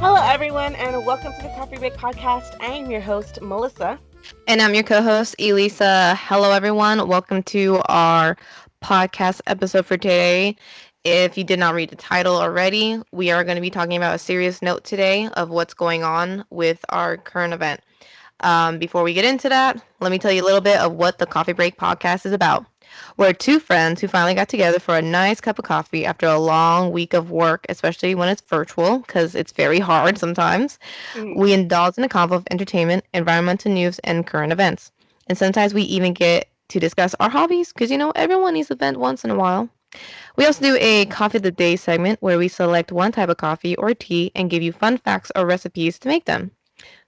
Hello, everyone, and welcome to the Coffee Break Podcast. I am your host, Melissa. And I'm your co host, Elisa. Hello, everyone. Welcome to our podcast episode for today. If you did not read the title already, we are going to be talking about a serious note today of what's going on with our current event. Before we get into that, let me tell you a little bit of what the Coffee Break podcast is about. We're two friends who finally got together for a nice cup of coffee after a long week of work, especially when it's virtual, because it's very hard sometimes. We indulge in a convo of entertainment, environmental news, and current events. And sometimes we even get to discuss our hobbies, because everyone needs to vent once in a while. We also do a coffee of the day segment where we select one type of coffee or tea and give you fun facts or recipes to make them.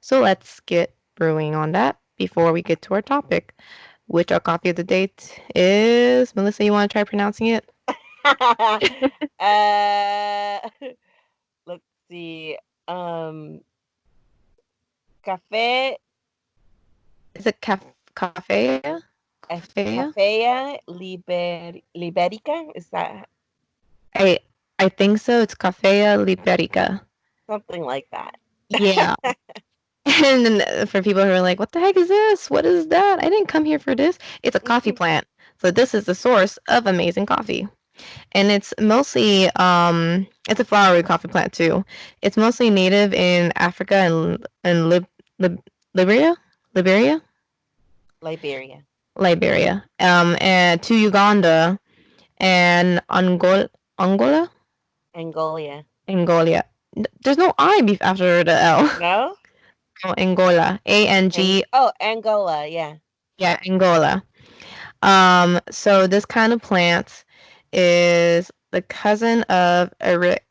So let's get brewing on that before we get to our topic, which our coffee of the day is. Melissa, you want to try pronouncing it? uh, let's see. Um, Cafe, Is it cafe? Cafe? Liberica. Is that I I think so. It's Cafe Liberica. something like that? Yeah. And then for people who are like, what the heck is this? What is that? I didn't come here for this. It's a coffee plant. So this is the source of amazing coffee. And it's mostly it's a flowery coffee plant too. It's mostly native in Africa and Liberia, Liberia, Liberia, Liberia, and to Uganda and Angola, Angola. Angola. There's no I after the L. No? Oh, Angola, A-N-G. Angola. Yeah. Yeah, Angola. So this kind of plant is the cousin of Arabica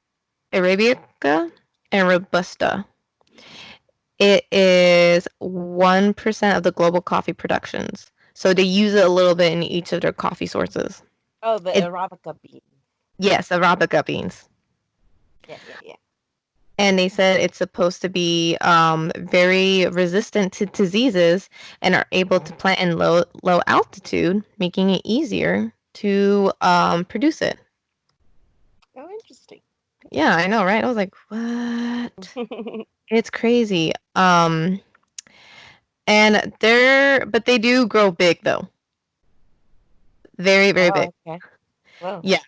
and Robusta. It is 1% of the global coffee productions. So they use it a little bit in each of their coffee sources. Oh, the It Arabica bean. Yes, Arabica beans. Yeah. And they said it's supposed to be very resistant to diseases and are able to plant in low altitude, making it easier to produce it. Oh, interesting. Yeah, I know, right? I was like, what? It's crazy. And but they do grow big though. Very, very big. Oh, okay. Well, Yeah.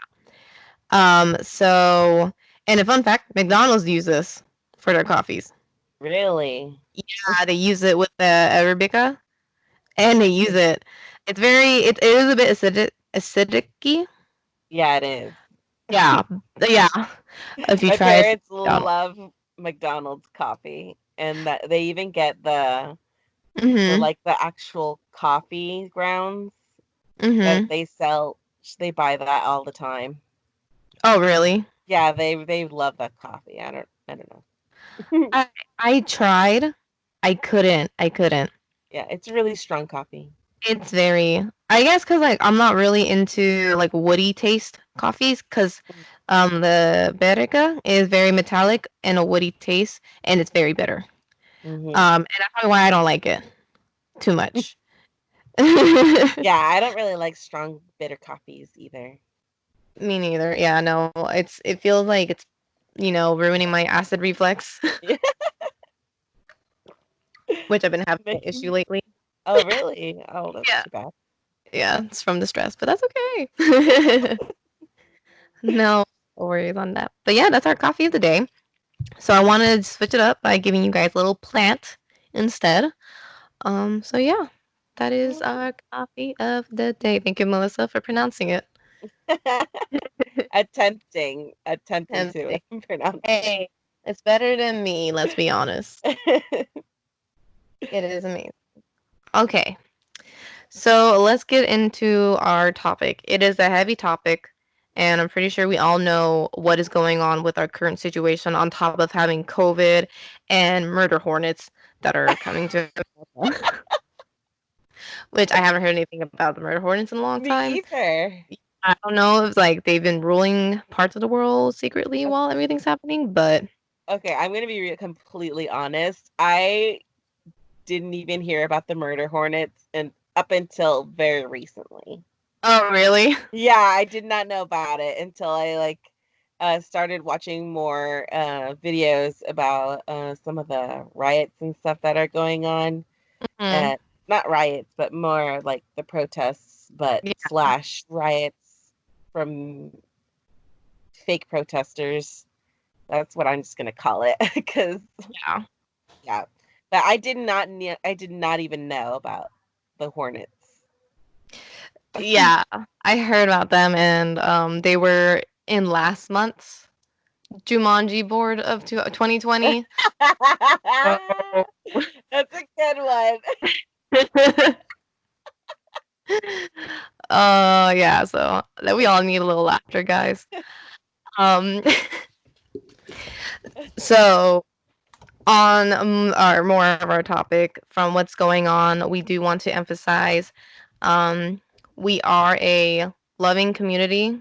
So, and a fun fact, McDonald's use this for their coffees. really? Yeah, they use it with the Arabica, and they use it. It is a bit acidic. Yeah, it is. Yeah, yeah. If you My try it, parents love McDonald's coffee, and that they even get the mm-hmm, like the actual coffee grounds that mm-hmm. they sell. They buy that all the time. Oh, really? Yeah, they love that coffee. I don't know. I I tried. I couldn't. Yeah, it's really strong coffee. It's very, I guess, because like I'm not really into like woody taste coffees, because the Berica is very metallic and a woody taste, and it's very bitter. Mm-hmm. And that's probably why I don't like it too much. Yeah, I don't really like strong bitter coffees either. Me neither. Yeah, no, it feels like it's ruining my acid reflex, Yeah. which I've been having an issue Making- lately. Oh, really? Oh, that's Yeah, too bad. yeah, it's from the stress, but that's okay. No worries on that. But yeah, that's our coffee of the day. So I wanted to switch it up by giving you guys a little plant instead. So yeah, that is our coffee of the day. Thank you, Melissa, for pronouncing it. Attempting to Tempting. pronounce Hey, it's better than me, let's be honest. it. It is amazing. Okay, so let's get into our topic. It is a heavy topic, and I'm pretty sure we all know what is going on with our current situation on top of having COVID and murder hornets that are coming to which I haven't heard anything about the murder hornets in a long Me time. either. I don't know if like they've been ruling parts of the world secretly while everything's happening, but Okay, I'm gonna be completely honest. I didn't even hear about the murder hornets and up until very recently. oh really? Yeah, I did not know about it until I started watching more videos about some of the riots and stuff that are going on. Mm, Not riots, but more like the protests, but yeah, slash riots from fake protesters. That's what I'm just gonna call it, because yeah, yeah. But I did not even know about the Hornets. yeah. I heard about them, and they were in last month's Jumanji board of 2020. So, That's a good one. yeah. So that we all need a little laughter, guys. Um, so on our more of our topic from what's going on, we do want to emphasize um, we are a loving community.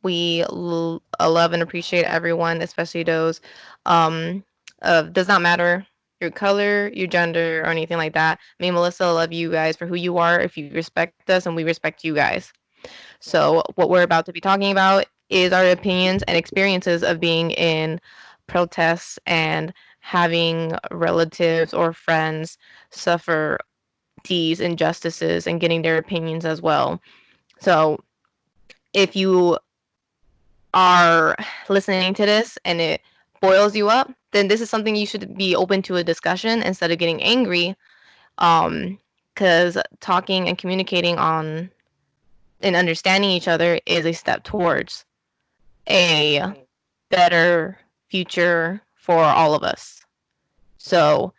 We love and appreciate everyone, especially those does not matter your color, your gender, or anything like that. Me and Melissa love you guys for who you are. If you respect us, and we respect you guys. Right. So what we're about to be talking about is our opinions and experiences of being in protests and having relatives or friends suffer these injustices and getting their opinions as well. So if you are listening to this and it boils you up, then this is something you should be open to a discussion instead of getting angry. Because talking and communicating on and understanding each other is a step towards a Right. better future for all of us. So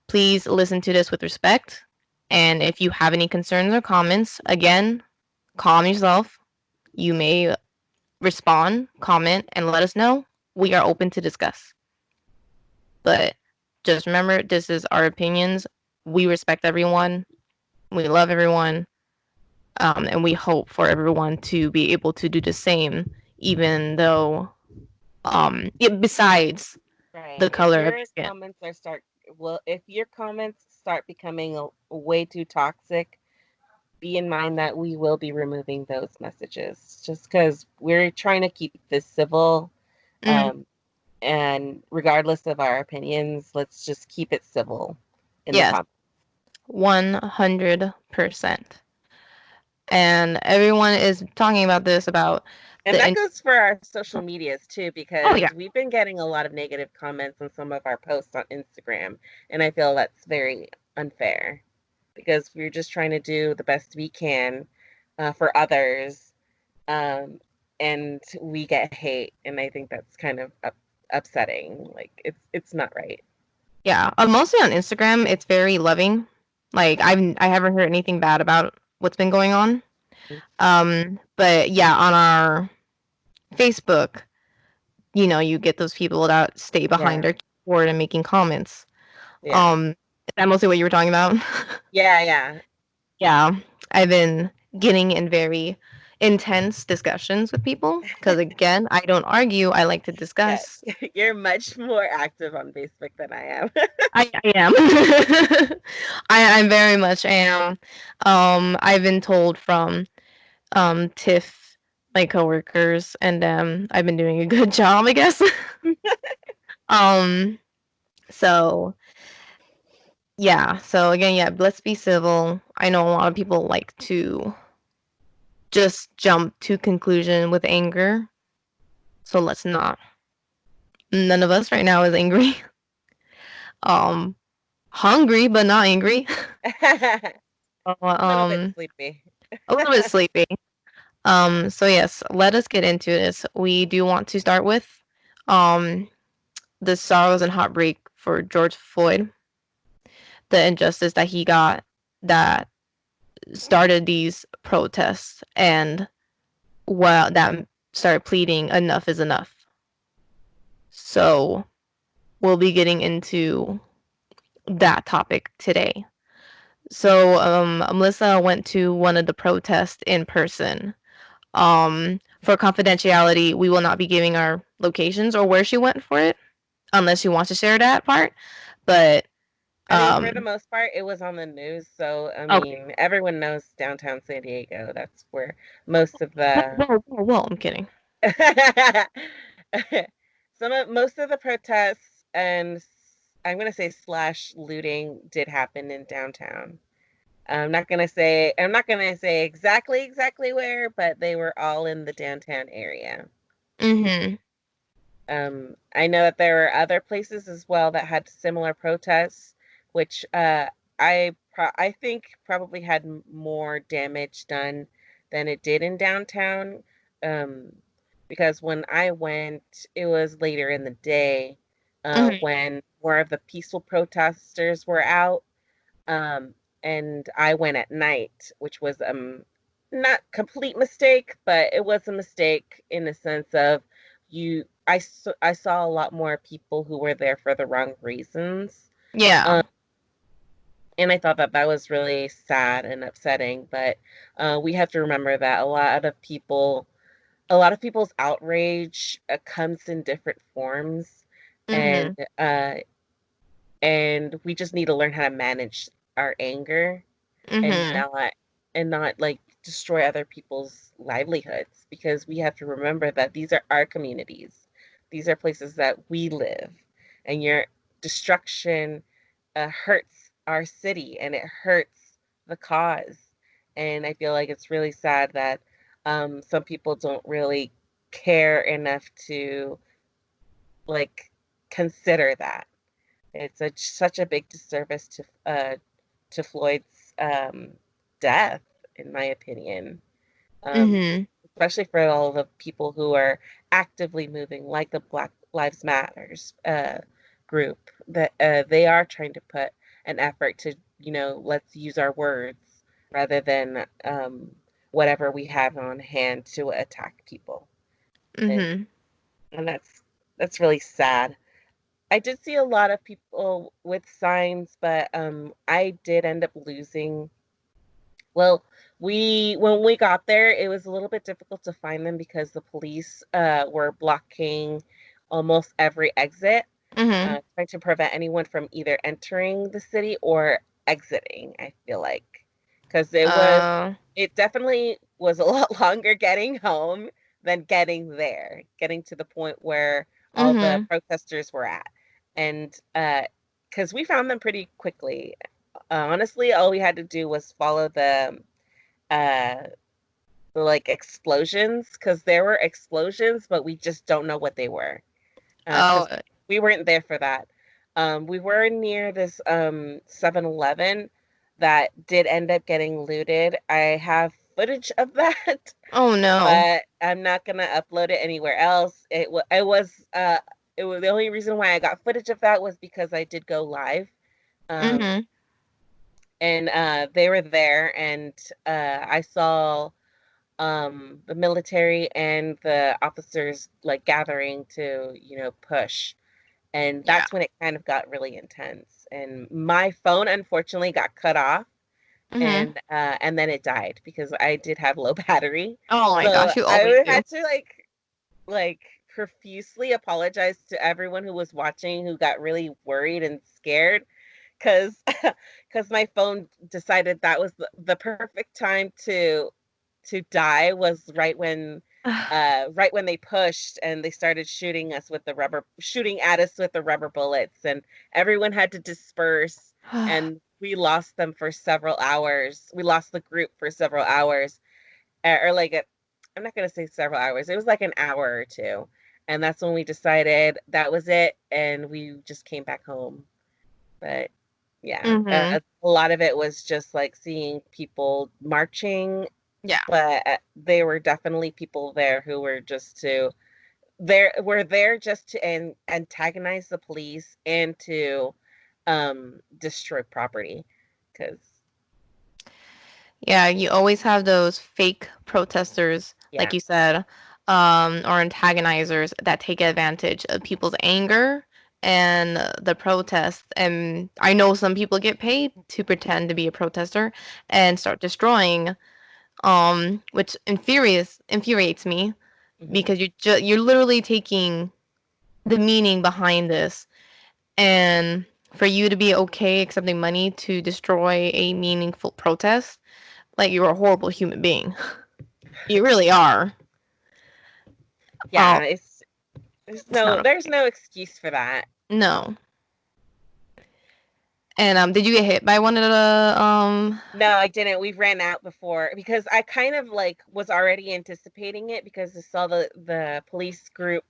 please listen to this with respect. And if you have any concerns or comments, again, calm yourself. You may respond, comment, and let us know. We are open to discuss. But just remember, this is our opinions. We respect everyone. We love everyone. And we hope for everyone to be able to do the same, even though, besides Right. the color of your skin. If your comments start becoming way too toxic, be in mind that we will be removing those messages just because we're trying to keep this civil. Mm, Um, and regardless of our opinions, let's just keep it civil in the yes, comments. 100%. And everyone is talking about this about And the. that goes for our social medias too, Oh yeah, because we've been getting a lot of negative comments on some of our posts on Instagram. And I feel that's very unfair because we're just trying to do the best we can for others. Um, and we get hate. And I think that's kind of upsetting. Like it's not right. yeah. Mostly on Instagram, it's very loving. Like I haven't heard anything bad about what's been going on. But yeah, on our Facebook, you get those people that stay behind Yeah. their keyboard and making comments. Yeah. Is that mostly what you were talking about? Yeah. Yeah. Yeah, I've been getting in very intense discussions with people because, again, I don't argue. I like to Yeah. discuss. You're much more active on Facebook than I am. I am. I very much am. I've been told from TIFF, my coworkers, and I've been doing a good job, I guess. um, so yeah. So again, yeah, let's be civil. I know a lot of people like to just jump to conclusion with anger. So let's not. None of us right now is angry. Um, hungry but not angry. A So, little bit sleepy. a little bit sleepy. So yes, let us get into this. We do want to start with um the sorrows and heartbreak for George Floyd, the injustice that he got that started these protests and that started pleading enough is enough. So we'll be getting into that topic today. So Melissa went to one of the protests in person. For confidentiality, we will not be giving our locations or where she went for it unless she wants to share that part. But I mean, for the most part, it was on the news, so I okay. mean, everyone knows downtown San Diego. That's where most of the Whoa, I'm kidding. Most of the protests and I'm gonna say slash looting did happen in downtown. I'm not gonna say exactly where, but they were all in the downtown area. Mhm. I know that there were other places as well that had similar protests, which I think probably had more damage done than it did in downtown. Um, because when I went, it was later in the day, Mhm. when more of the peaceful protesters were out. Um, and I went at night, which was not complete mistake, but it was a mistake in the sense of I saw a lot more people who were there for the wrong reasons. Yeah. Um, and I thought that that was really sad and upsetting, but we have to remember that a lot of people's outrage comes in different forms, and Mhm. uh, and we just need to learn how to manage our anger and Mhm. not like destroy other people's livelihoods, because we have to remember that these are our communities. These are places that we live, and your destruction hurts our city and it hurts the cause. And I feel like it's really sad that some people don't really care enough to like consider that. It's such a big disservice to Floyd's death, in my opinion. Um, Mhm. Especially for all the people who are actively moving, like the Black Lives Matters group, that they are trying to put an effort to, let's use our words rather than whatever we have on hand to attack people, and Mhm. and that's really sad. I did see a lot of people with signs, but I did end up losing. Well, we when we got there, it was a little bit difficult to find them because the police were blocking almost every exit, Mhm. trying to prevent anyone from either entering the city or exiting, I feel like. Because Uh. it definitely was a lot longer getting home than getting there, getting to the point where all the Mhm. protesters were at. And because we found them pretty quickly. Honestly, all we had to do was follow uh, the like explosions, because there were explosions, but we just don't know what they were Oh. because we weren't there for that. We were near this 7-Eleven that did end up getting looted. I have footage of that, Oh no. but I'm not gonna upload it anywhere else. It was the only reason why I got footage of that was because I did go live. Um, Mhm. and they were there, and I saw the military and the officers like gathering to, push. And Yeah. that's when it kind of got really intense. And my phone unfortunately got cut off, Mhm. and then it died because I did have low battery. Oh my So gosh, you always I do. had to like profusely apologize to everyone who was watching who got really worried and scared, because because my phone decided that was the perfect time to die, was right when they pushed and they started shooting at us with the rubber bullets, and everyone had to disperse, and we lost them for several hours. We lost the group for several hours, or like I'm not gonna say several hours. It was like an hour or two, and that's when we decided that was it, and we just came back home. But yeah, Mhm. a lot of it was just like seeing people marching, Yeah. but there were definitely people there who were there just to antagonize the police and to destroy property, because Yeah, you always have those fake protesters, like yeah. you said, or antagonizers that take advantage of people's anger and the protests. And I know some people get paid to pretend to be a protester and start destroying, which infuriates me Hmm. because you're literally taking the meaning behind this, and for you to be okay accepting money to destroy a meaningful protest, like you're a horrible human being. You really are. Oh, Yeah, It's not there's okay. no excuse for that. No. And did you get hit by one of the No, I didn't. We ran out before because I kind of like was already anticipating it because I saw the police group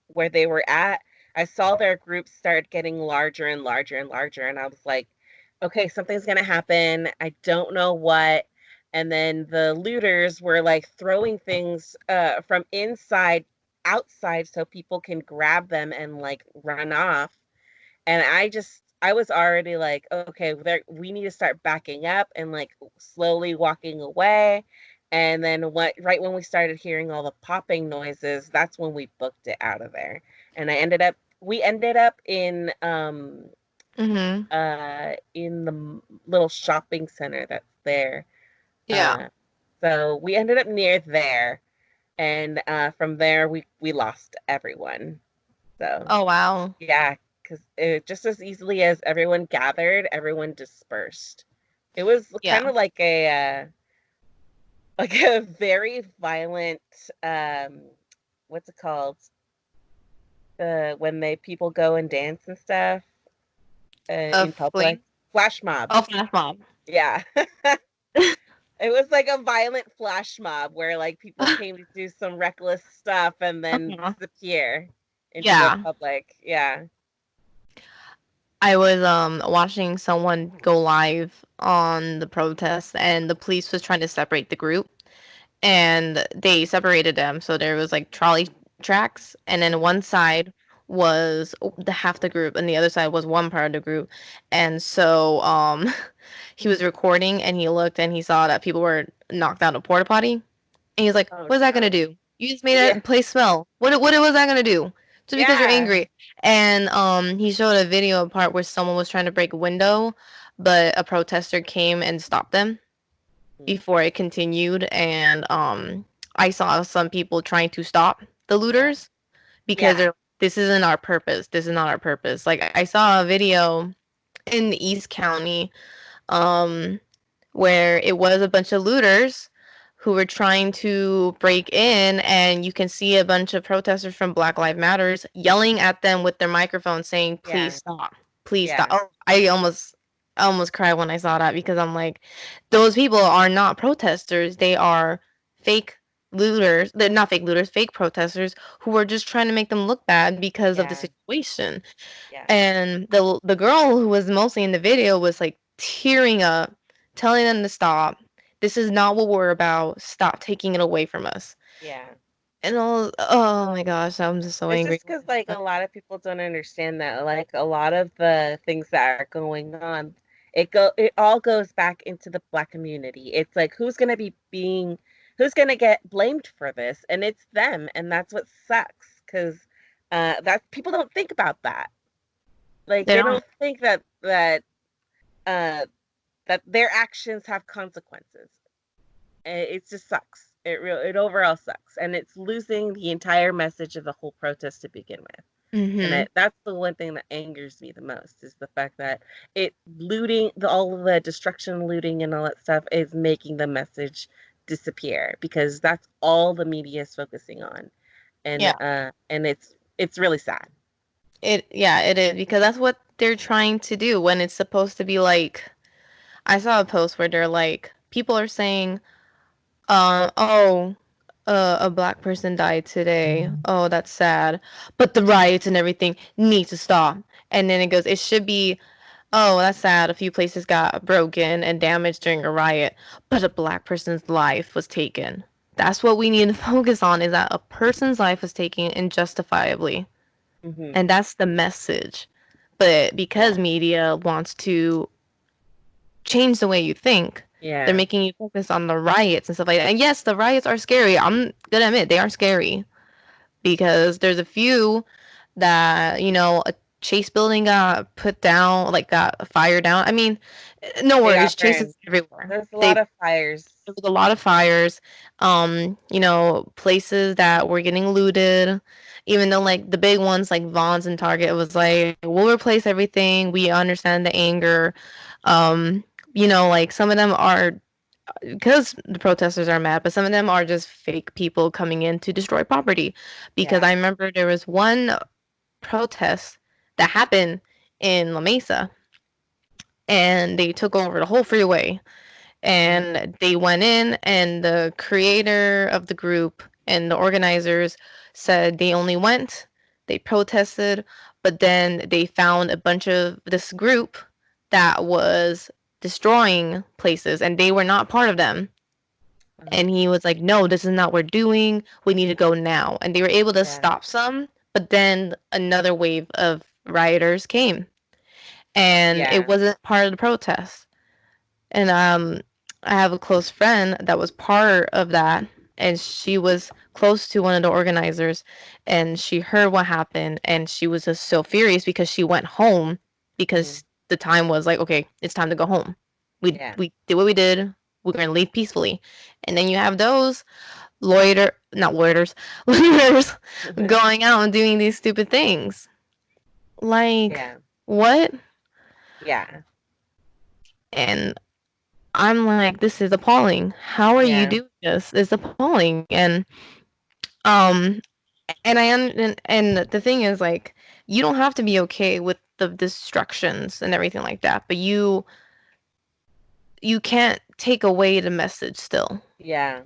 where they were at. I saw their group start getting larger and larger and larger, and I was like, okay, something's gonna happen. I don't know what. And then the looters were like throwing things from inside outside so people can grab them and like run off. And I was already like, okay, we need to start backing up and like slowly walking away. And then right when we started hearing all the popping noises, that's when we booked it out of there. And we ended up mhm. in the little shopping center that's there. Yeah. Uh so we ended up near there, and from there we lost everyone. So Oh wow. yeah, because just as easily as everyone gathered, everyone dispersed. It was kind Yeah. of like a like a very violent um what's it called? When they people go and dance and stuff A in public. fling. Flash mob. Oh, flash mob. Yeah. It was like a violent flash mob where like people came to do some reckless stuff and then Uh-huh. disappear into the Yeah. public. Yeah. I was watching someone go live on the protest, and the police was trying to separate the group, and they separated them, so there was like trolley tracks, and then Hmm. one side was the half the group and the other side was one part of the group. And so he was recording, and he looked and he saw that people were knocked out of porta potty. And he's like, Oh "What's that gonna no. do? You just made Yeah. that place smell. What was that gonna do? Just because you're Yeah. angry?" And he showed a video of part where someone was trying to break a window, but a protester came and stopped them Mm. before it continued. And I saw some people trying to stop the Yeah. looters because Yeah. they're, this isn't our purpose. This is not our purpose. Like I saw a video in East County, um, where it was a bunch of looters who were trying to break in, and you can see a bunch of protesters from Black Lives Matters yelling at them with their microphones saying, "Please Yeah. stop. Please stop." Yeah. Oh, I almost cried when I saw that, because I'm like, those people are not protesters. They are fake looters. They're not fake looters, fake protesters who are just trying to make them look bad because of the Yeah. situation. Yeah. And the girl who was mostly in the video was like tearing up, telling them to stop. This is not what we're about. Stop taking it away from us. Yeah. And all, oh my gosh, I'm just so It's angry. just because like a lot of people don't understand that like a lot of the things that are going on, it all goes back into the Black community. It's like who's gonna get blamed for this, and it's them, and that's what sucks because that people don't think about that. Like They they don't. don't think uh that their actions have consequences. It just sucks. It overall sucks, and it's losing the entire message of the whole protest to begin with. And Hmm. that's the one thing that angers me the most is the fact that all of the destruction, looting, and all that stuff is making the message disappear because that's all the media is focusing on, Yeah. and it's really sad. Yeah, it is, because that's what they're trying to do when it's supposed to be like, I saw a post where they're like, people are saying, oh, a black person died today. Oh, that's sad. But the riots and everything need to stop. And then it goes, it should be, oh, that's sad. A few places got broken and damaged during a riot, but a black person's life was taken. That's what we need to focus on, is that a person's life was taken injustifiably. Hmm. And that's the message. But because Yeah, media wants to change the way you think, they're yeah, making you focus on the riots and stuff like that. And yes, the riots are scary. I'm gonna admit they are scary, because there's a few that, a Chase building got put down, like got fired down. I mean, no they worries, got Chase is burned. everywhere. There's a lot of fires. There was a lot of fires. Places that were getting looted, even though like the big ones like Vaughn's and Target, it was like, we'll replace everything. We understand the anger. Um, like some of them are because the protesters are mad, but some of them are just fake people coming in to destroy property. Because I Yeah. remember there was one protest that happened in La Mesa, and they took over the whole freeway. Mhm. And they went in, and the creator of the group and the organizers said they only went, they protested, but then they found a bunch of this group that was destroying places, and they were not part of them. Uh-huh. And he was like, no, this is not what we're doing. We need to go now. And they were able to Yeah. stop some, but then another wave of rioters came, and it Yeah. wasn't part of the protest. And I have a close friend that was part of that, and she was close to one of the organizers, and she heard what happened, and she was just so furious because she went home Mhm. because the time was like, okay, it's time to go home. We Yeah. we did what we did. We're gonna leave peacefully. And then you have those loiter, not loiters, loiters going out and doing these stupid things. Like, Yeah. what? Yeah. And I'm like, this is appalling. How are you Yeah. doing this? It's appalling. Um and the thing is, like, you don't have to be okay with the destructions and everything like that, but you can't take away the message still. Yeah.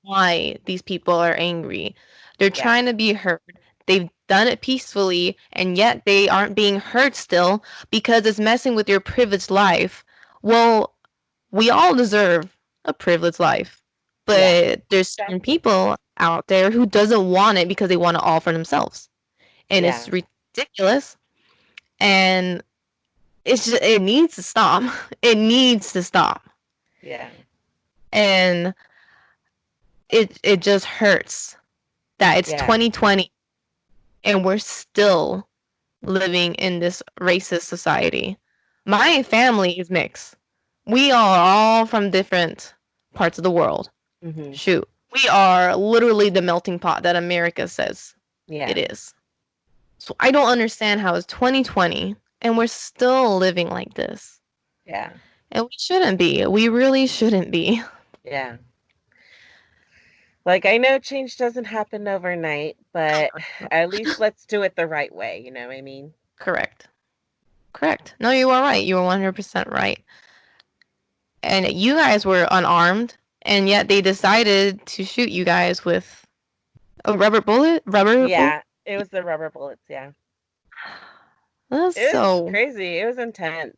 Why these people are angry. They're Yeah. trying to be heard. They've done it peacefully, and yet they aren't being heard still because it's messing with your privileged life. Well, we all deserve a privileged life, Yeah. but there's certain Exactly. people out there who doesn't want it because they want it all for themselves, and it's Yeah. ridiculous. And it needs to stop. It needs to stop, Yeah. and it just hurts that it's Yeah. 2020 and we're still living in this racist society. My family is mixed. We are all from different parts of the world. Mhm. Shoot, we are literally the melting pot that America says it Yeah. is. So I don't understand how it's 2020 and we're still living like this. Yeah. And we shouldn't be. We really shouldn't be. Yeah. Like I know change doesn't happen overnight, but at least let's do it the right way, you know what I mean? Correct. Correct. No, you are right. You are 100% right. And you guys were unarmed, and yet they decided to shoot you guys with a rubber bullet? Rubber bullet? Yeah, it was the rubber bullets, yeah. That's It was so, crazy. It was intense.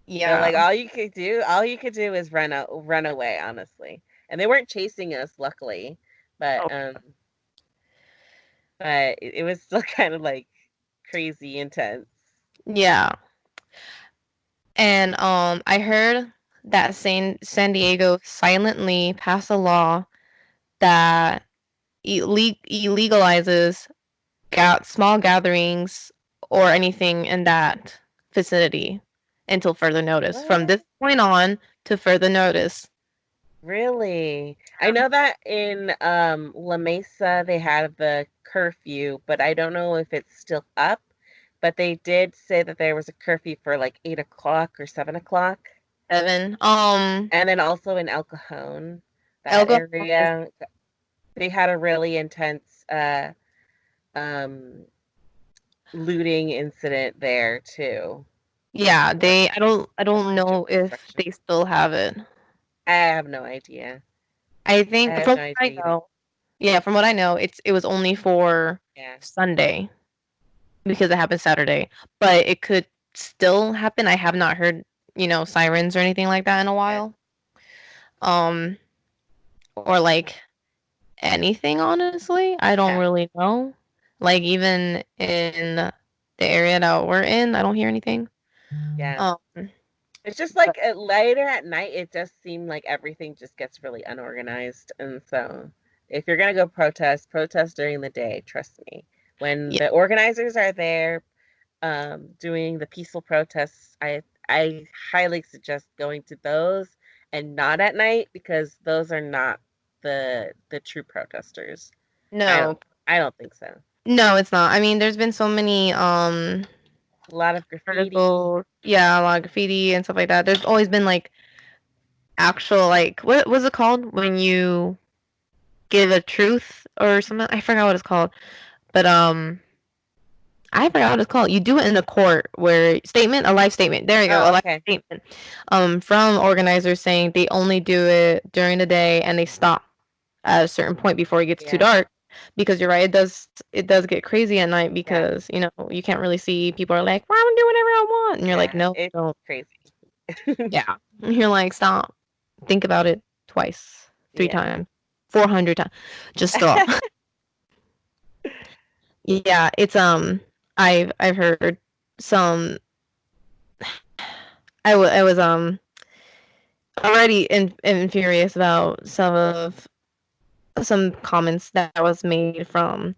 But yeah. like all you could do is run away, honestly. And they weren't chasing us, luckily. But Okay. it was still kind of like crazy intense. Yeah. And I heard that San Diego silently passed a law that illegalizes small gatherings or anything in that vicinity until further notice. From this What? point on to further notice. Really? I know that in La Mesa they had the curfew, but I don't know if it's still up. But they did say that there was a curfew for like 8 o'clock or 7 o'clock. 7. And then also in El Cajon, that Elgo is, area, they had a really intense um looting incident there too. yeah, Like I a don't bunch of know if construction. they still have it. I have no idea. I I think have from no what I idea either. know, yeah, from what I know, it was only for Yeah, Sunday because it happened Saturday, but it could still happen. I have not heard, sirens or anything like that in a yeah, while. Um, or like anything, honestly. I don't yeah, really know. Like even in the area that we're in, I don't hear anything. yeah. Um, It's just but like later at night, it just seemed like everything just gets really unorganized. And so if you're gonna go protest, protest during the day, trust me. When yeah, the organizers are there, doing the peaceful protests, I highly suggest going to those and not at night because those are not the true protesters. I don't no, I don't think so. no, it's not. I mean, there's been so many A lot of graffiti. articles, yeah, a lot of graffiti and stuff like that. There's always been like actual, like, what was it called when you give a truth or something? I forgot what it's called. But I forgot what it's called. You do it in a court where statement, a life statement. There you go, a Oh, life okay. statement. From organizers saying they only do it during the day and they stop at a certain point before it gets too Yeah. dark. Because you're right, it does get crazy at night Yeah. because you can't really see. People are like, "Well, I'm doing whatever I want," and you're like, Yeah. "No, It's don't." crazy. Yeah, and you're like, "Stop. Think about it twice, three Yeah. times, 400 times. Just stop." Yeah, it's I've heard some. I was already furious about some comments that was made from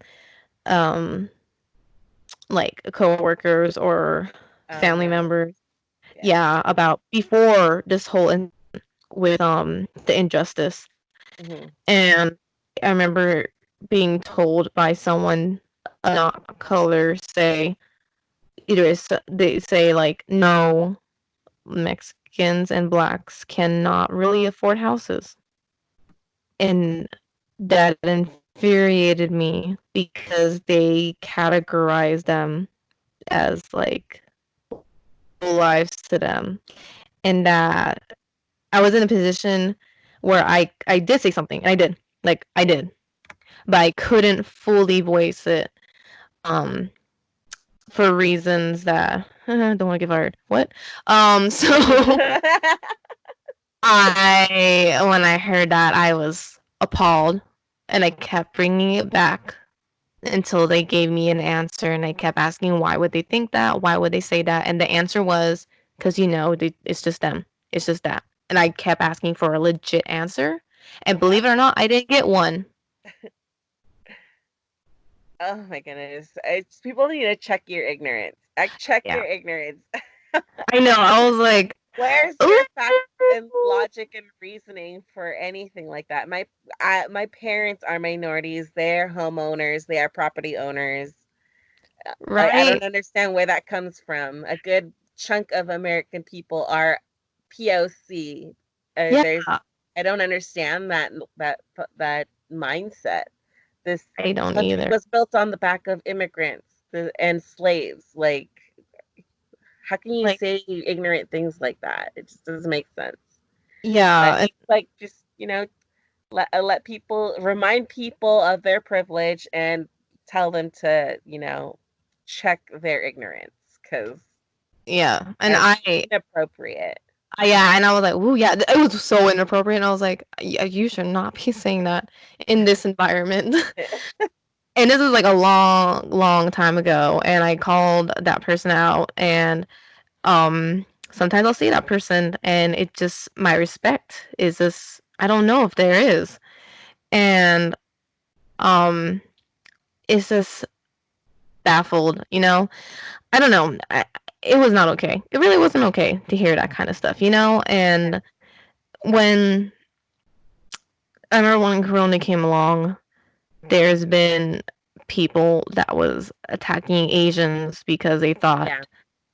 um like coworkers or Oh family no. members. Yeah. Yeah, about before this whole incident with the injustice. Hmm. And I remember being told by someone not color say they say like no, Mexicans and blacks cannot really afford houses. And that infuriated me because they categorize them as like lives to them. And that I was in a position where I did say something and I did. Like I did. But I couldn't fully voice it um for reasons that don't want to get fired. What? So I when I heard that I was appalled and I kept bringing it back until they gave me an answer and I kept asking why would they think that? Why would they say that? And the answer was cuz it's just them. It's just that. And I kept asking for a legit answer. And believe it or not, I didn't get one. Oh my goodness. It's people need to check your ignorance. I check Yeah. your ignorance. I know. I was like, Where's ooh. your facts and logic and reasoning for anything like that? My parents are minorities. They're homeowners. They are property owners. I don't Right? understand where that comes from. A good chunk of American people are POC. Yeah. There's I don't understand that mindset. This I don't country either. was built on the back of immigrants and slaves. Like, how can you Like, say ignorant things like that? It just doesn't make sense. But yeah. like, just let people remind people of their privilege and tell them to check their ignorance because Yeah. And that's inappropriate. yeah, and I was like, "Ooh, yeah." It was so inappropriate, and I was like, "Yeah, you should not be saying that in this environment." And this was like a long, long time ago, and I called that person out, and sometimes I'll see that person, and it just my respect is just I don't know if there is, and um, it's just baffled. I don't know. It was not okay. It really wasn't okay to hear that kind of stuff. Yeah, And when I remember when Corona came along, there's been people that was attacking Asians because they thought yeah.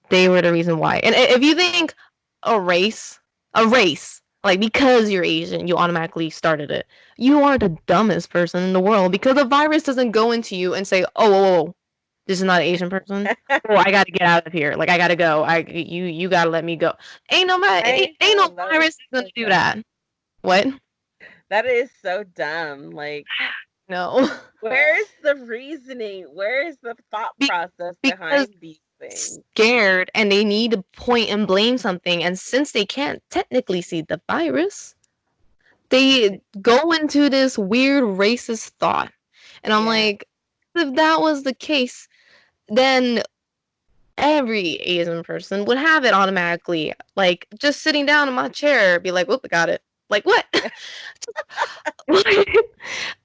they were the reason why. And if you think a race, a race, like because you're Asian, you automatically started it. You are the dumbest person in the world because the virus doesn't go into you and say, "Oh, whoa, whoa, whoa, this is not an Asian person. Oh, I got to get out of here. Like I got to go. You got to let me go." I Ain't no know that is virus gonna so do dumb. that. What? That is so dumb. Like, No. where's the reasoning? Where's the thought Be- process because behind these things? scared and they need to point and blame something. And since they can't technically see the virus, they go into this weird racist thought. And I'm Yeah. like, if that was the case, then every Asian person would have it automatically. Like, just sitting down in my chair, be like, whoop, I got it. Like, what?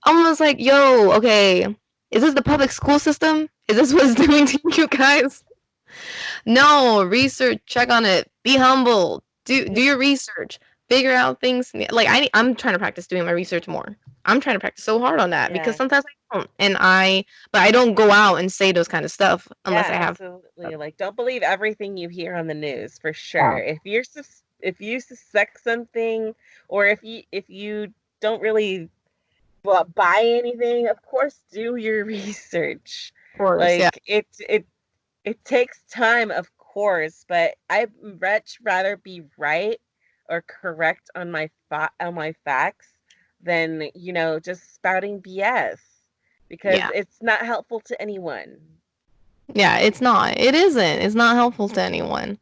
Almost like, yo, okay, is this the public school system? Is this what it's doing to you guys? No, research, check on it. Be humble. Do your research. Figure out things. Like I'm trying to practice doing my research more. I'm trying to practice so hard on that because Yeah. sometimes I don't, but I don't go out and say those kind of stuff unless I Yeah, have. absolutely. Like, don't believe everything you hear on the news for sure. Yeah. If you're if you suspect something, or if you don't really buy anything, of course do your research. Of course, yeah. Like it takes time, of course, but I'd much rather be right or correct on my facts than, just spouting BS, because Yeah. it's not helpful to anyone. Yeah, it's not. It isn't. It's not helpful to anyone.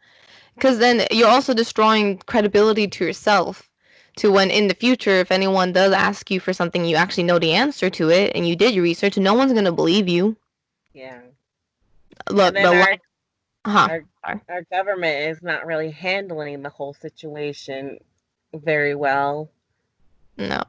Because then you're also destroying credibility to yourself. To when in the future, if anyone does ask you for something, you actually know the answer to it and you did your research, no one's going to believe you. Yeah. And Look, then huh? our Sorry. our government is not really handling the whole situation very well. No.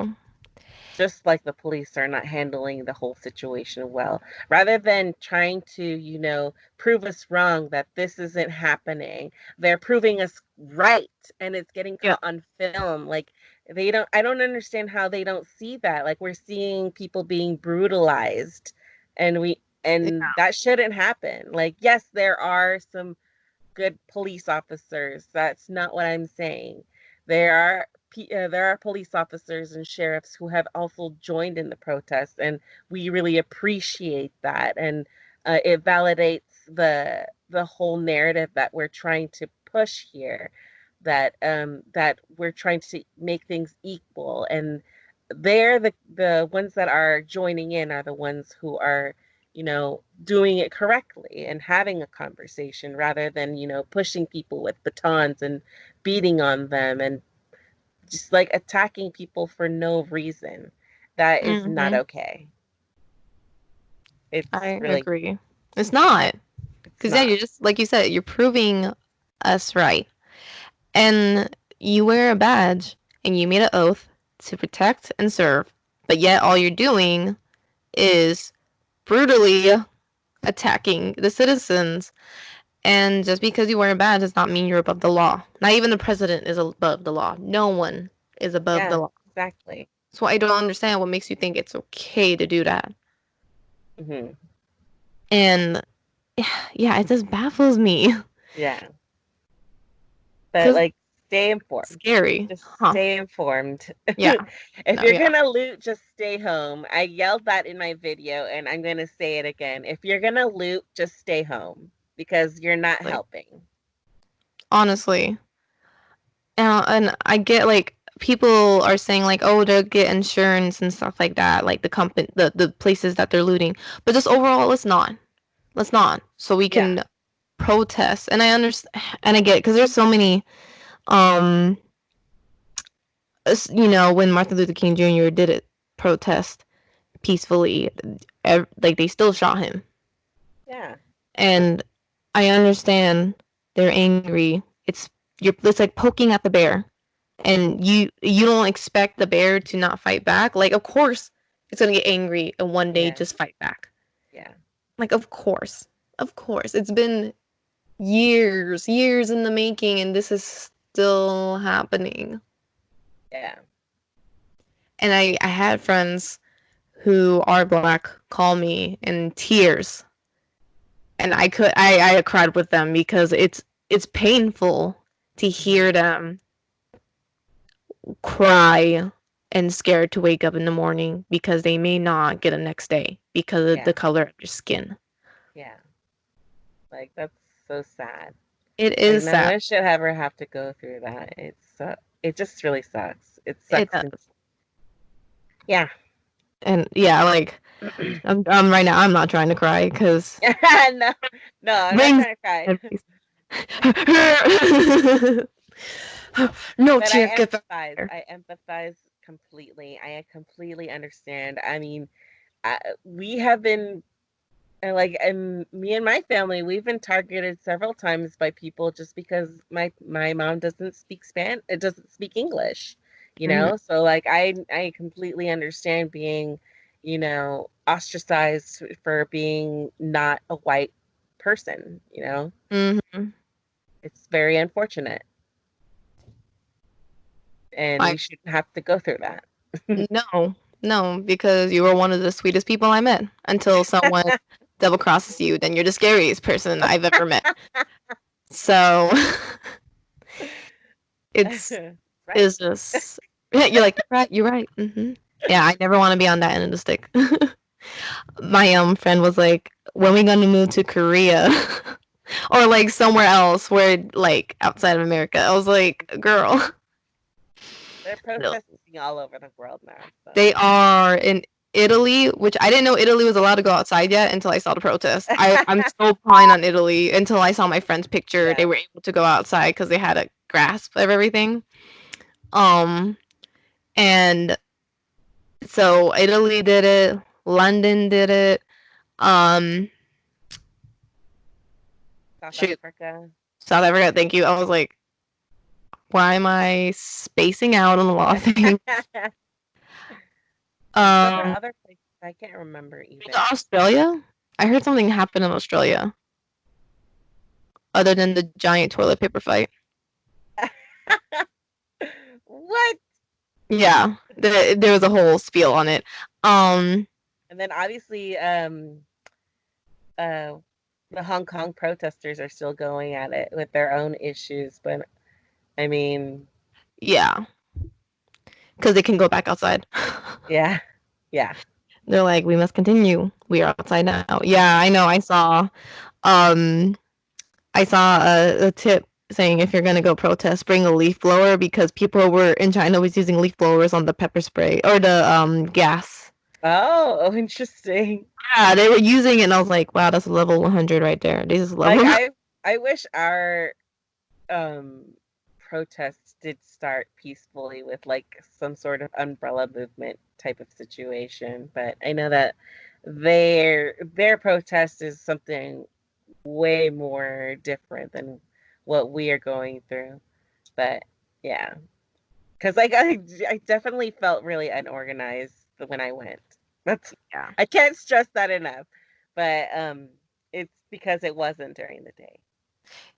Just like the police are not handling the whole situation well. Rather than trying to, prove us wrong that this isn't happening, they're proving us right, and it's getting Yeah. caught on film. Like, I don't understand how they don't see that. Like, we're seeing people being brutalized, and that shouldn't happen. Like, yes, there are some good police officers. That's not what I'm saying. There are police officers and sheriffs who have also joined in the protests, and we really appreciate that. And it validates the whole narrative that we're trying to push here, that we're trying to make things equal. And the ones that are joining in are the ones who are, doing it correctly and having a conversation, rather than, pushing people with batons and beating on them and just like attacking people for no reason. That is not Hmm. okay. It's I really, agree. It's not. it's Because, yeah, not. you're just, like you said, you're proving us right. And you wear a badge and you made an oath to protect and serve, but yet all you're doing is brutally attacking the citizens. And just because you wear a badge does not mean you're above the law. Not even the president is above the law. No one is above the Yeah, law. exactly. So I don't understand what makes you think it's okay to do that. Hmm. And yeah, it just baffles me. Yeah. But Because like, stay informed. scary. Just Huh. stay informed. Yeah. If No, you're yeah. gonna loot, just stay home. I yelled that in my video, and I'm gonna say it again. If you're gonna loot, just stay home, because you're not Like, helping. honestly. And I get like people are saying like, oh, to get insurance and stuff like that, like the places that they're looting. But just overall, let's not. Let's not. So we Yeah. can protest. And I understand, and I get because there's so many. Um, when Martin Luther King Jr. did it, protest peacefully, like they still shot him. Yeah. And I understand they're angry. It's like poking at the bear, and you don't expect the bear to not fight back. Like, of course it's gonna get angry and one day Yeah. just fight back. Yeah. Like, of course, it's been years in the making, and this is still happening. Yeah. And I had friends who are black call me in tears, and I cried with them because it's painful to Hmm. hear them cry and scared to wake up in the morning because they may not get a next day because of Yeah. the color of your skin. Yeah. Like, that's so sad. It Like, is no sad. one should ever have to go through that. It just really sucks. It It sucks. does. Yeah. And yeah, like I'm right now. I'm not trying to cry because No, no, I'm not rings. trying to cry. No But I tears get empathize. better. I empathize completely. I completely understand. I mean, we have been, and me and my family, we've been targeted several times by people just because my mom doesn't speak it doesn't speak English, Hmm. So like, I completely understand being, ostracized for being not a white person. Hmm. It's very unfortunate, and we Like, shouldn't have to go through that. no, no, because you were one of the sweetest people I met until someone double crosses you. Then you're the scariest person I've ever met. So It's Right. is just you're like, you're right. Yeah, I never want to be on that end of the stick. My friend was like, when we gonna move to Korea or like somewhere else where like outside of America? I was like, girl, They're no. protesting all over the world now, so They are in Italy, which I didn't know Italy was allowed to go outside yet until I saw the protest. I'm so behind on Italy until I saw my friend's picture. They yeah. were able to go outside because they had a grasp of everything. Um, and so Italy did it, London did it. Um, South shoot, Africa. South Africa. Thank you. I was like, why am I spacing out on a lot of things? There were Um, other places I can't remember maybe either. Australia. I heard something happened in Australia other than the giant toilet paper fight. What? Yeah, there was a whole spiel on it. Um, And then obviously, uh, the Hong Kong protesters are still going at it with their own issues, but I mean, yeah, because they can go back outside. yeah, yeah, They're like, we must continue. We are outside now. Yeah, I know. Um, I saw a tip saying if you're gonna go protest, bring a leaf blower because people were in China was using leaf blowers on the pepper spray or the gas. oh, interesting. Yeah, they were using it, and I was like, wow, that's level 100 right there. This is Like level. I wish our um protests did start peacefully with like some sort of umbrella movement type of situation, but I know that their protest is something way more different than what we are going through. But yeah, because like I definitely felt really unorganized when I went. That's Yeah. I can't stress that enough. But it's because it wasn't during the day.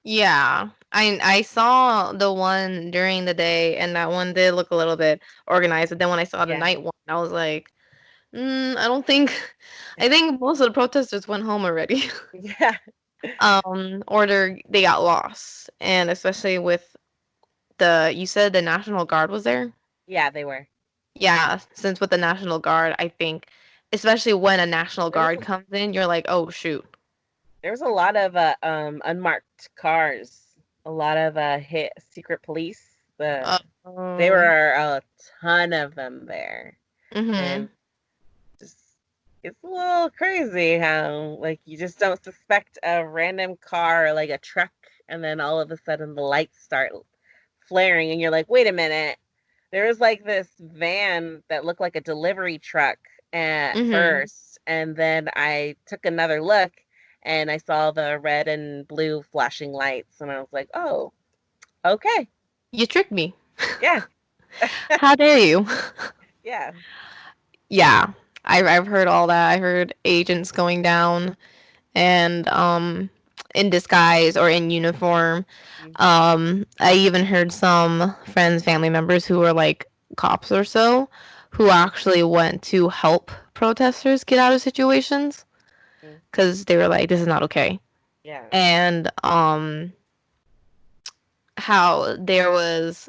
Yeah, I saw the one during the day, and that one did look a little bit organized. But then when I saw the Yeah. night one, I was like, I don't think, I think most of the protesters went home already. Yeah. Or they got lost, and especially with you said the National Guard was there. Yeah, they were. Yeah, since with the National Guard, I think, especially when a National There was Guard comes in, you're like, oh shoot. there was a lot of unmarked cars, a lot of hit secret police. There Um, were a ton of them there, mhm, and just it's a little crazy how like you just don't suspect a random car like a truck, and then all of a sudden the lights start flaring, and you're like, wait a minute. There was like this van that looked like a delivery truck at mhm. first, and then I took another look and I saw the red and blue flashing lights, and I was like, oh, okay, You tricked me. yeah, How dare you? yeah. Yeah, I've heard all that. I heard agents going down and in disguise or in uniform. I even heard some friends, family members who were like cops or so, who actually went to help protesters get out of situations Mhm. because they were like, "This is not okay." Yeah. And how there was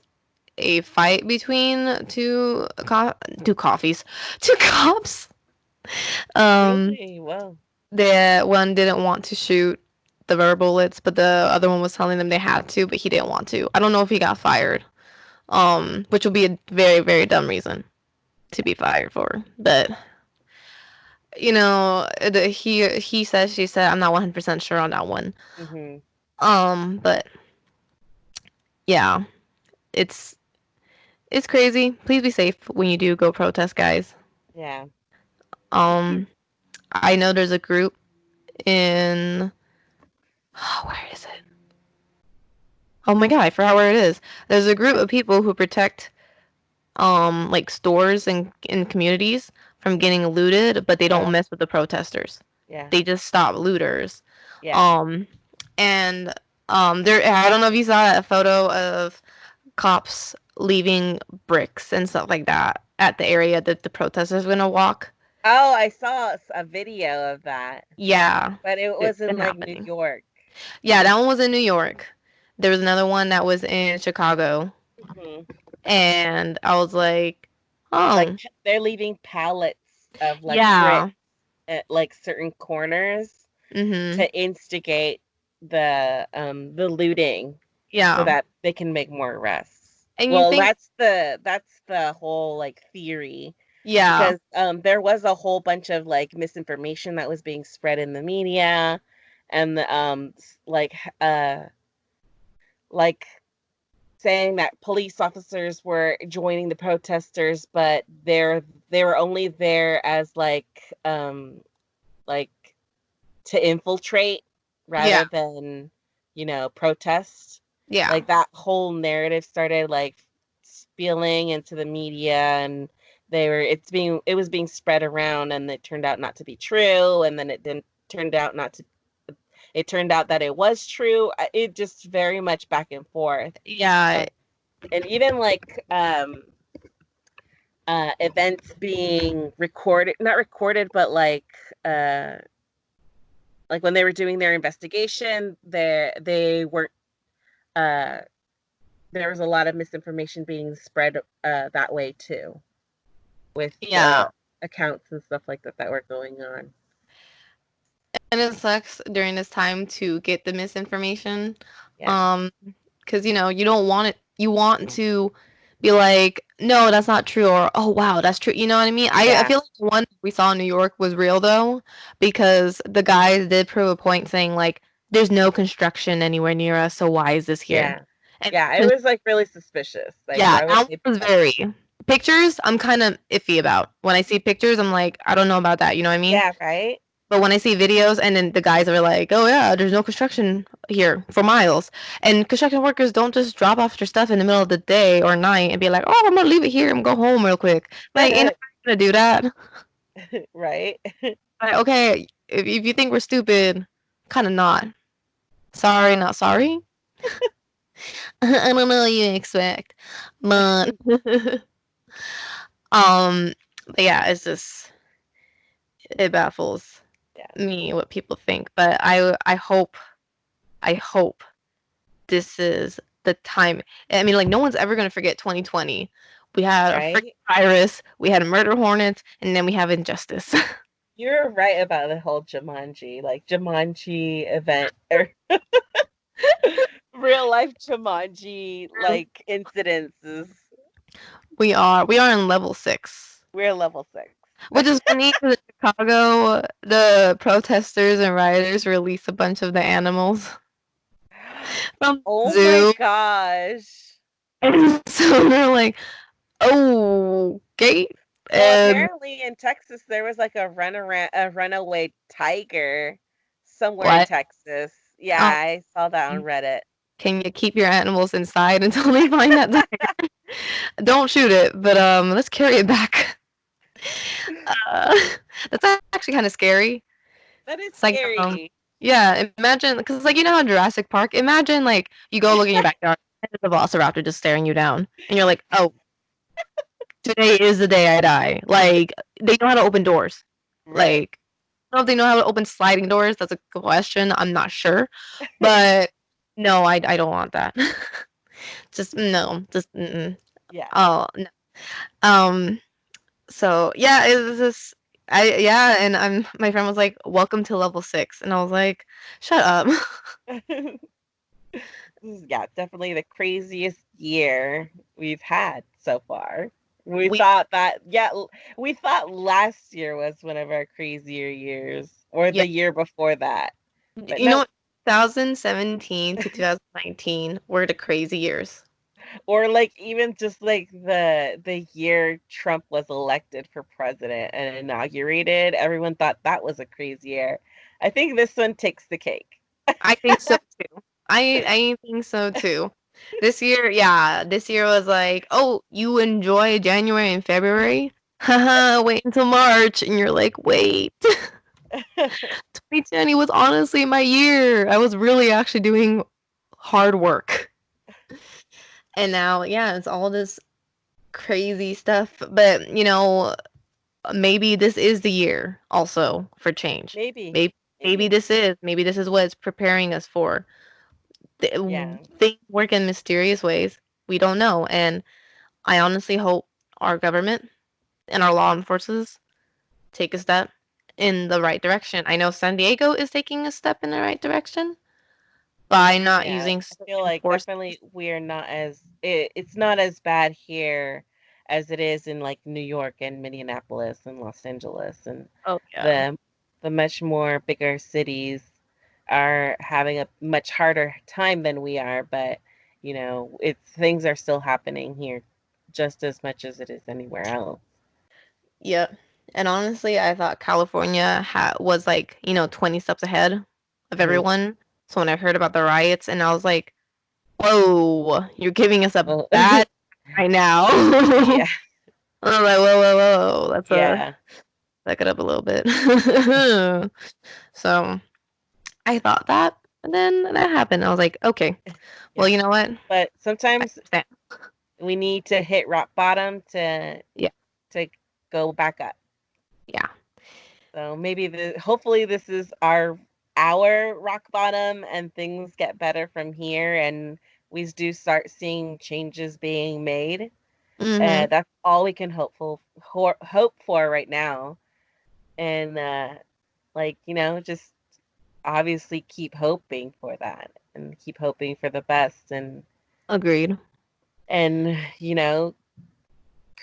a fight between two coffees, two cops. Um, Really? Well, The one didn't want to shoot the rubber bullets, but the other one was telling them they had to, but he didn't want to. I don't know if he got fired, which would be a very, very dumb reason to be fired for. But he said, she said, I'm not 100% sure on that one. hmm But yeah, it's it's crazy. Please be safe when you do go protest, guys. yeah. Um, I know there's a group in where is it? Oh my god, I forgot where it is. There's a group of people who protect like stores and in communities from getting looted, but they don't Oh, mess with the protesters. yeah, They just stop looters. yeah. Um and there I don't know if you saw a photo of cops leaving bricks and stuff like that at the area that the protesters are gonna walk. Oh, I saw a video of that, Yeah, but it it's was in been like New happening. York. Yeah, that one was in New York. There was another one that was in Chicago. Mhm. And I was like, Like oh, they're leaving pallets of like yeah, bricks at like certain corners mm-hmm, to instigate the looting so yeah. that they can make more arrests. And you Well, think, that's the whole like theory yeah, because there was a whole bunch of like misinformation that was being spread in the media and like saying that police officers were joining the protesters, but they were only there as like to infiltrate yeah, rather than, protest. yeah, Like that whole narrative started like spilling into the media and it was being spread around and it turned out not to be true and then it didn't turned out not to it turned out that it was true. It just very much back and forth. yeah, Um, and even events being recorded, not recorded, but like when they were doing their investigation, they weren't. Uh, there was a lot of misinformation being spread that way too, with yeah. accounts and stuff like that that were going on. And it sucks during this time to get the misinformation. Yeah, Um, because you don't want it. You want to be like, no, that's not true, or oh wow, that's true. You know what I mean? I yeah, feel like the one we saw in New York was real though, because the guys did prove a point saying like, there's no construction anywhere near us, so why is this here? yeah, And yeah. It was like really suspicious. Like, yeah, why would that they was put? very pictures. I'm kind of iffy about when I see pictures. I'm like, I don't know about that. You know what I mean? Yeah, right. But when I see videos and then the guys are like, "Oh yeah, there's no construction here for miles," and construction workers don't just drop off their stuff in the middle of the day or night and be like, "Oh, I'm gonna leave it here and go home real quick." Like, ain't nobody gonna do that. Right. Like, okay, if you think we're stupid, kind of not. Sorry, not sorry. I don't know what you expect, but um, but yeah, it's just it baffles Yeah, me what people think. But I hope this is the time. I mean, like, no one's ever gonna forget 2020. We had a freaking right. virus, we had murder hornets, and then we have injustice. You're right about the whole Jumanji, like Jumanji event or real life Jumanji like incidences. We are in level 6, We're level 6. which is funny because in Chicago, the protesters and rioters released a bunch of the animals from the Oh my zoo, gosh. and so they're like, "Oh, okay." Well, And apparently in Texas there was like a runaway tiger somewhere in what? Texas. Yeah, Um, I saw that on Reddit. can you keep your animals inside until they find that tiger? Don't shoot it, but let's carry it back. Uh, that's actually kind of scary. That is It's like, scary. yeah, imagine because like how in Jurassic Park, imagine like you go look in your backyard and there's a velociraptor just staring you down, and you're like, oh, today is the day I die. Like they know how to open doors. Right. Like I don't know if they know how to open sliding doors. That's a question. I'm not sure, but no, I don't want that. Just no, just mm-mm. Yeah. Oh no. Um. So yeah, it was just yeah, and my friend was like, "Welcome to level 6," and I was like, "Shut up." Yeah, definitely the craziest year we've had so far. We We thought that, yeah, we thought last year was one of our crazier years, or yeah, the year before that. But you know nope. what? 2017 to 2019 were the crazy years. Or like even just like the year Trump was elected for president and inaugurated, everyone thought that was a crazy year. I think this one takes the cake. I think so too. I think so too. This year was like, "Oh, you enjoy January and February? Haha, wait until March." And you're like, "Wait." 2020 was honestly my year. I was really actually doing hard work. And now, yeah, it's all this crazy stuff. But, maybe this is the year also for change. Maybe, Maybe maybe. maybe this is what it's preparing us for. Yeah. Things work in mysterious ways. We don't know. And I honestly hope our government and our law enforcers take a step in the right direction. I know San Diego is taking a step in the right direction by not Yeah, using I so feel like force. definitely we're not as it's not as bad here as it is in like New York and Minneapolis and Los Angeles and Oh yeah. the the much more bigger cities are having a much harder time than we are, but it's things are still happening here just as much as it is anywhere else. Yep. And honestly, I thought California was like, 20 steps ahead of Hmm. everyone. So when I heard about the riots, and I was like, whoa, you're giving us a Well, bad right now. I yeah, was like, whoa, whoa, whoa. Let's yeah, back it up a little bit. So I thought that, and then that happened. I was like, okay, well, yeah. you know what? But I sometimes understand. we need to hit rock bottom to Yeah, to go back up. yeah. So maybe hopefully this is our rock bottom and things get better from here and we do start seeing changes being made. Mm-hmm. That's all we can hope for right now. And like, just obviously keep hoping for that and keep hoping for the best Agreed. and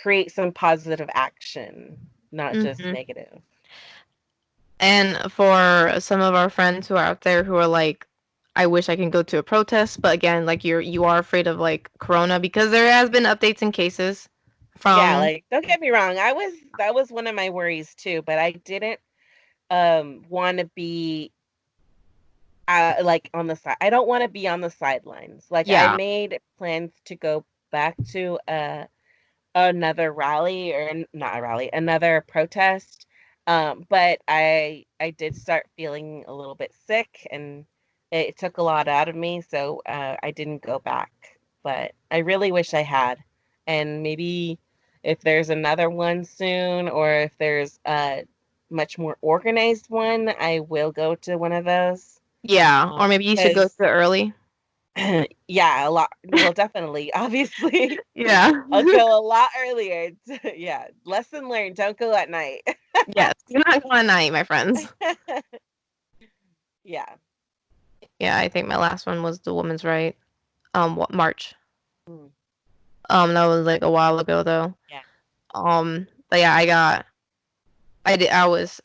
create some positive action, not just Mm-hmm. negative. And for some of our friends who are out there who are like, I wish I can go to a protest, but again, like you are afraid of like corona because there has been updates in cases Yeah, from like don't get me wrong, that was one of my worries too, but I didn't want to be like on the side. I don't want to be on the sidelines. Like I yeah, made plans to go back to another rally or not a rally, another protest. But I did start feeling a little bit sick and it took a lot out of me, so I didn't go back. But I really wish I had. And maybe if there's another one soon or if there's a much more organized one, I will go to one of those. yeah, or maybe you should go to Because it early. yeah, a lot. Well, definitely, obviously. Yeah. I'll go a lot earlier. Yeah, lesson learned. Don't go at night. Yes, you're not going at night, my friends. Yeah. Yeah, I think my last one was the woman's right. What March. Mm, That was like a while ago though. yeah. But yeah, I did, I was,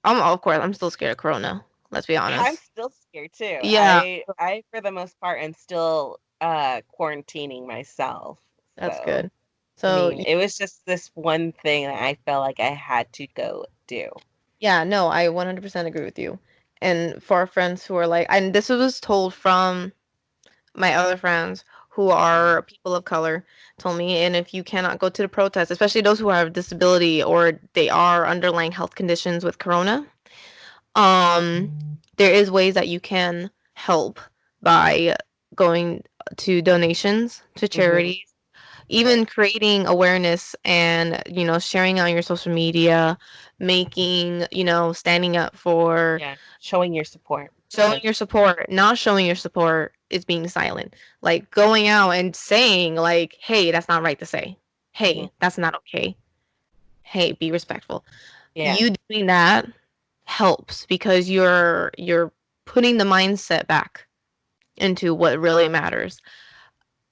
of course, I'm still scared of Corona. Let's be I'm honest. still scared too. Yeah, I for the most part am still quarantining myself. that's So, good. I So mean, it was just this one thing that I felt like I had to go do. yeah, no, I 100% agree with you. And for our friends who are like, and this was told from my other friends who Mm, are people of color, told me, and if you cannot go to the protest, especially those who have disability or they are underlying health conditions with corona, there is ways that you can help by going to donations to mhm. charities, Right. even creating awareness and sharing on your social media, making standing up for Yeah. Showing your support. showing your support. Not showing your support is being silent, like going out and saying like, hey, that's not right to say, Hmm. hey, that's not okay, hey, be respectful. Yeah. You doing that helps because you're putting the mindset back into what really matters,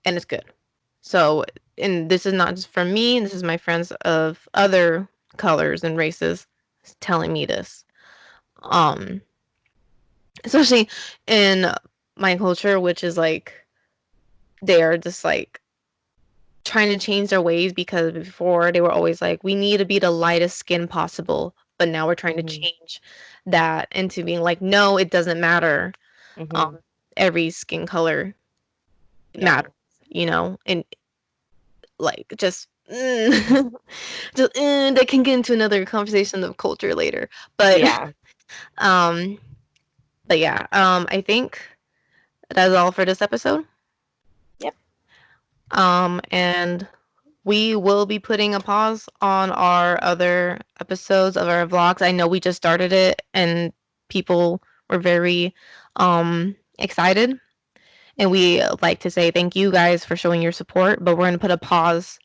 and it's good. So, and this is not just from me, this is my friends of other colors and races telling me this. Um, Especially in my culture, which is like they are just like trying to change their ways because before they were always like, we need to be the lightest skin possible. But now we're trying to Hmm. change that into being like, no, it doesn't matter. Hmm. Um, every skin color Yeah. matters, and like just just that can get into another conversation of culture later. But Yeah. um but yeah, I think that's all for this episode. Yep. And we will be putting a pause on our other episodes of our vlogs. I know we just started it and people were very excited And we like to say thank you guys for showing your support, but we're going to put a pause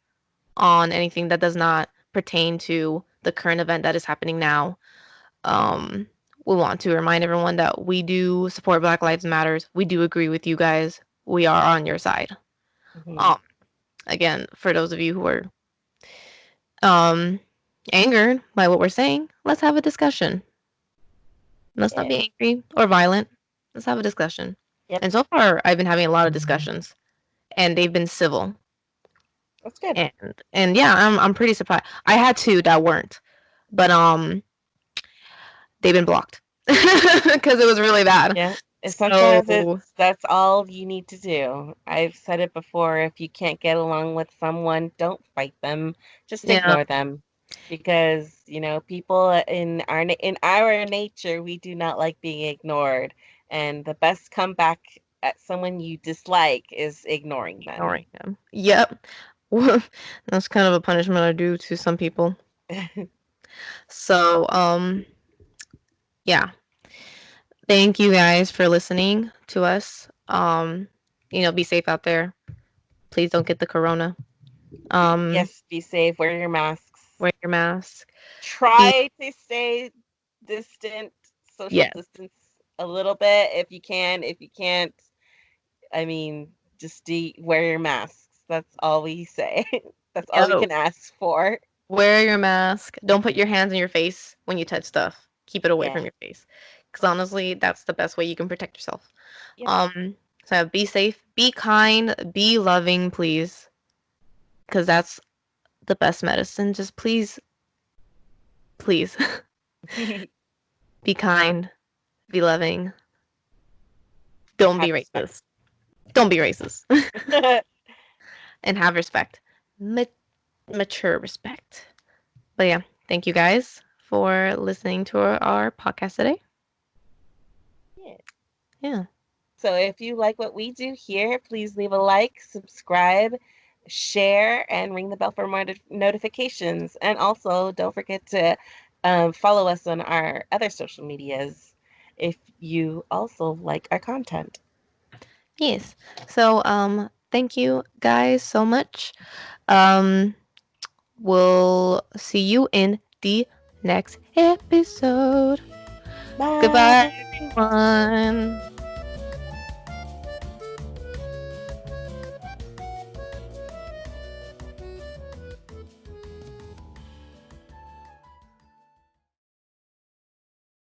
on anything that does not pertain to the current event that is happening now. Um, we want to remind everyone that we do support Black Lives Matters. We do agree with you guys. We are on your side. Hmm. Um, Again, for those of you who are um angered by what we're saying, let's have a discussion. Let's not Yeah. be angry or violent. Let's have a discussion. Yep. And so far, I've been having a lot of discussions, and they've been civil. That's good. And yeah, I'm pretty surprised. I had two that weren't, but they've been blocked because it was really bad. Yeah. And sometimes So that's all you need to do. I've said it before, if you can't get along with someone, don't fight them. Just yeah, ignore them. Because, people in our nature, we do not like being ignored. And the best comeback at someone you dislike is ignoring them. ignoring them. Yep, that's kind of a punishment I do to some people. So yeah, thank you guys for listening to us. Be safe out there. Please don't get the corona. Um, Yes, be safe, wear your masks. Wear your mask. Be Try to stay distant, social Yes. distance a little bit if you can. If you can't, I mean, just wear your masks. That's all we say. That's all we Yo, can ask for. wear your mask. Don't put your hands in your face when you touch stuff. Keep it away Yeah. from your face. Because honestly, that's the best way you can protect yourself. Yep. Um, so be safe, be kind, be loving, please. Because that's the best medicine. Just please, please be kind, be loving. Don't be Have respect. racist. Don't be racist. And have respect. Ma- Mature respect. But yeah, thank you guys for listening to our podcast today. Yeah. Yeah. So if you like what we do here, please leave a like, subscribe, share, and ring the bell for more notifications. And also, don't forget to follow us on our other social medias if you also like our content. Yes. So thank you guys so much. Um we'll see you in the next episode. Goodbye Bye. everyone.